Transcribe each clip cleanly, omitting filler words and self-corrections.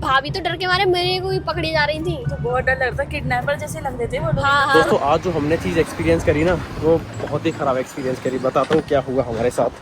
भाभी तो डर के मारे मेरे को ही पकड़ी जा रही थी। तो बहुत डर लगता, किडनैपर जैसे लग रहे थे वो लोग। हाँ हाँ। दोस्तों आज जो हमने चीज़ एक्सपीरियंस करी ना, वो बहुत ही ख़राब एक्सपीरियंस करी। बताता हूँ क्या हुआ हमारे साथ।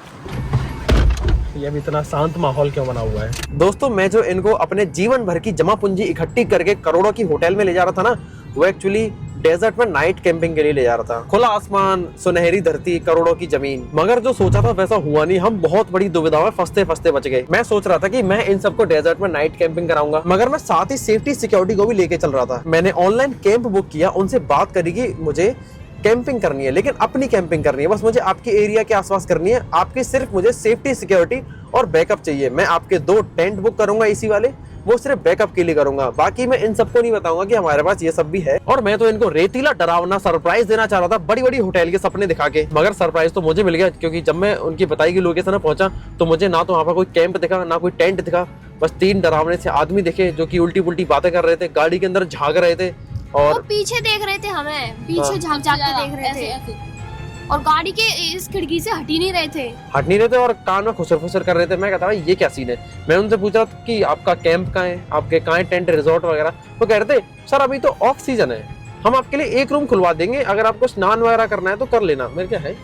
ये भी इतना शांत माहौल क्यों बना हुआ है। दोस्तों मैं जो इनको अपने जीवन भर की जमा पूंजी इकट्ठी करके करोड़ों की होटल में ले जा रहा था ना, वो एक्चुअली डेजर्ट में नाइट कैंपिंग के लिए ले जा रहा था। खुला आसमान, सुनहरी धरती, करोड़ों की जमीन। मगर जो सोचा था वैसा हुआ नहीं। हम बहुत बड़ी दुविधा में फंसते फंसते बच गए। मैं सोच रहा था कि मैं इन सबको डेजर्ट में नाइट कैंपिंग कराऊंगा, मगर मैं साथ ही सेफ्टी सिक्योरिटी को भी लेके चल रहा था। मैंने ऑनलाइन कैंप बुक किया, उनसे बात करी कि मुझे कैंपिंग करनी है, लेकिन अपनी कैंपिंग करनी है। बस मुझे आपके एरिया के आसपास करनी है। आपकी सिर्फ मुझे सेफ्टी सिक्योरिटी और बैकअप चाहिए। मैं आपके 2 टेंट बुक करूंगा इसी वाले, वो सिर्फ बैकअप के लिए करूंगा। बाकी मैं इन सबको नहीं बताऊंगा कि हमारे पास ये सब भी है। और मैं तो इनको रेतीला डरावना सरप्राइज देना चाह रहा था, बड़ी बड़ी होटल के सपने दिखा के। मगर सरप्राइज तो मुझे मिल गया, क्योंकि जब मैं उनकी बताई गई लोकेशन पहुंचा तो मुझे ना तो वहाँ पर कोई कैंप दिखा, ना कोई टेंट दिखा। बस 3 डरावने से आदमी दिखे जो कि उल्टी पुल्टी बातें कर रहे थे, गाड़ी के अंदर झांक रहे थे और वो पीछे देख रहे थे हमें, पीछे झांक झांक के देख रहे थे और गाड़ी के इस खिड़की से हट ही नहीं रहे थे और कान में खुसर फुसर कर रहे थे। मैं कहता भाई ये क्या सीन है। मैं उनसे पूछ रहा था कि आपका कैंप कहाँ है, आपके कहाँ है टेंट रिजॉर्ट वगैरह। वो कह रहे थे सर अभी तो ऑफ सीजन है, हम आपके लिए एक रूम खुलवा देंगे, अगर आपको स्नान वगैरह करना है तो कर लेना। मेरे क्या है,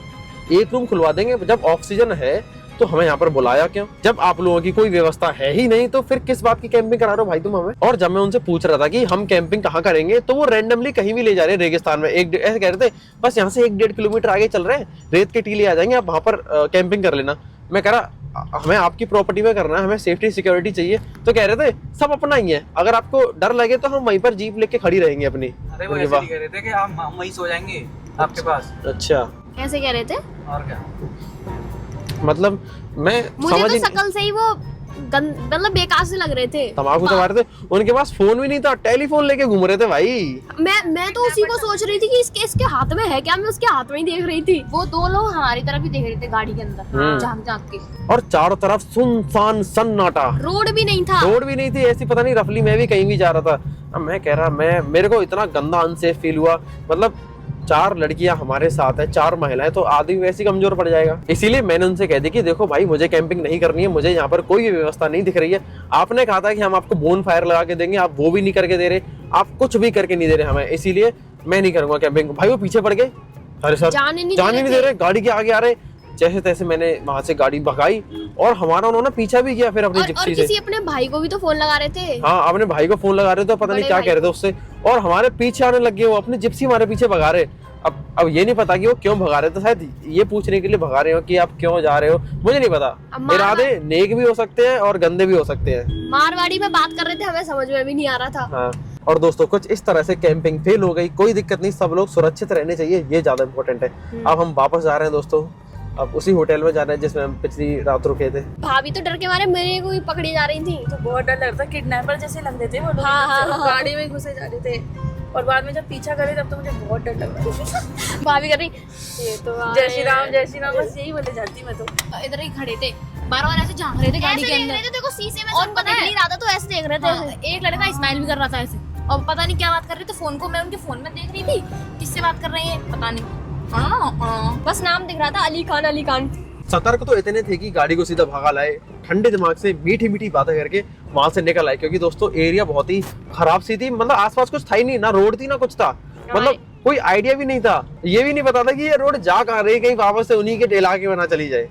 एक रूम खुलवा देंगे, जब ऑफ सीजन है तो हमें यहाँ पर बुलाया क्यों? जब आप लोगों की कोई व्यवस्था है ही नहीं तो फिर किस बात की कैंपिंग करा रहे हो भाई तुम हमें? और जब मैं उनसे पूछ रहा था कि हम कैंपिंग कहाँ करेंगे, तो वो रैंडमली कहीं भी ले जा रहे हैं रेगिस्तान में। ऐसे कह रहे थे बस यहाँ से 1-1.5 किलोमीटर आगे चल रहे हैं, रेत के टीले आ जाएंगे, आप वहाँ पर कैंपिंग कर लेना। मैं कह रहा हमें आपकी प्रॉपर्टी में करना है, हमें सेफ्टी सिक्योरिटी चाहिए। तो कह रहे थे सब अपना ही है, अगर आपको डर लगे तो हम वहीं पर जीप लेके खड़ी रहेंगे अपनी। अरे वो ऐसे कह रहे थे कि हम वहीं सो जाएंगे आपके पास। अच्छा कैसे कह रहे थे? और क्या, मतलब मैं मुझे समझ तो ही शकल से ही वो मतलब बेकार से लग रहे थे। तम्बाकू चबा रहे थे। उनके पास फोन भी नहीं था, टेलीफोन लेके घूम रहे थे भाई। मैं तो उसी को सोच रही थी कि इसके हाथ में है क्या, मैं उसके हाथ में ही देख रही थी। वो 2 लोग हमारी तरफ ही देख रहे थे गाड़ी के अंदर झांक झांक के। और चारों तरफ सुनसान सन्नाटा, रोड भी नहीं था। रोड भी नहीं थी, ऐसी पता नहीं रफली मैं भी कहीं भी जा रहा था। अब मैं कह रहा मेरे को इतना गंदा अनसेफ फील हुआ। मतलब 4 लड़कियां हमारे साथ है, 4 महिलाएं, तो आदमी वैसे ही कमजोर पड़ जाएगा। इसीलिए मैंने उनसे कह दी कि देखो भाई मुझे कैंपिंग नहीं करनी है, मुझे यहाँ पर कोई भी व्यवस्था नहीं दिख रही है। आपने कहा था कि हम आपको बोन फायर लगा के देंगे, आप वो भी नहीं करके दे रहे, आप कुछ भी करके नहीं दे रहे हमें, इसीलिए मैं नहीं करूंगा कैंपिंग। भाई वो पीछे पड़ गए, अरे सर जाने नहीं दे रहे, गाड़ी के आगे आ रहे। जैसे तैसे मैंने वहां से गाड़ी भगाई और हमारा उन्होंने पीछा भी किया फिर अपनी जिप्सी से। किसी अपने भाई को भी तो फोन लगा रहे थे। हाँ अपने भाई को फोन लगा रहे थे, पता नहीं क्या कह रहे थे उससे, और हमारे पीछे आने लग गए। वो अपनी जिप्सी हमारे पीछे भगा रहे। अब ये नहीं पता कि वो क्यों भगा रहे थे, शायद ये पूछने के लिए भगा रहे हो कि आप क्यों जा रहे हो, मुझे नहीं पता। इरादे नेक भी हो सकते हैं और गंदे भी हो सकते हैं। मारवाड़ी में बात कर रहे थे, हमें समझ में भी नहीं आ रहा था। हाँ। और दोस्तों कुछ इस तरह से कैंपिंग फेल हो गई, कोई दिक्कत नहीं, सब लोग सुरक्षित रहने चाहिए, ये ज्यादा इंपॉर्टेंट है। अब हम वापस जा रहे हैं दोस्तों, अब उसी होटल में जा रहे हैं जिसमें हम पिछली रात रुके थे। भाभी तो डर के मारे मेरे को ही पकड़ी जा रही थी। तो बहुत डर लगता, किडनैपर जैसे लग रहे थे वो लोग। हाँ। गाड़ी में घुसे जा रहे थे और बाद में जब पीछा करे तब तो मुझे बहुत डर लग रहा था। भाभी कर रही ये तो जय श्री राम, बस यही बोले जाती मैं तो। इधर ही खड़े थे, बार-बार ऐसे झांक रहे थे गाड़ी के अंदर। देखो शीशे में और पता नहीं रहा था, तो ऐसे देख रहे थे। एक लड़का स्माइल भी कर रहा था ऐसे, और पता नहीं क्या बात कर रहे थे। फोन को मैं उनके फोन में देख रही थी, किससे बात कर रहे हैं पता नहीं, बस नाम दिख रहा था अली खान, अली खान। सतर्क तो इतने थे कि गाड़ी को सीधा भगा लाए, ठंडे दिमाग से मीठी मीठी बातें करके वहां से निकल आए। क्योंकि दोस्तों एरिया बहुत ही खराब सी थी, मतलब आसपास कुछ था ही नहीं, ना रोड थी ना कुछ था, मतलब कोई आइडिया भी नहीं था। ये भी नहीं पता था कि ये रोड जा कहाँ रही, कहीं वापस से उन्हीं के इलाके में ना चली जाए।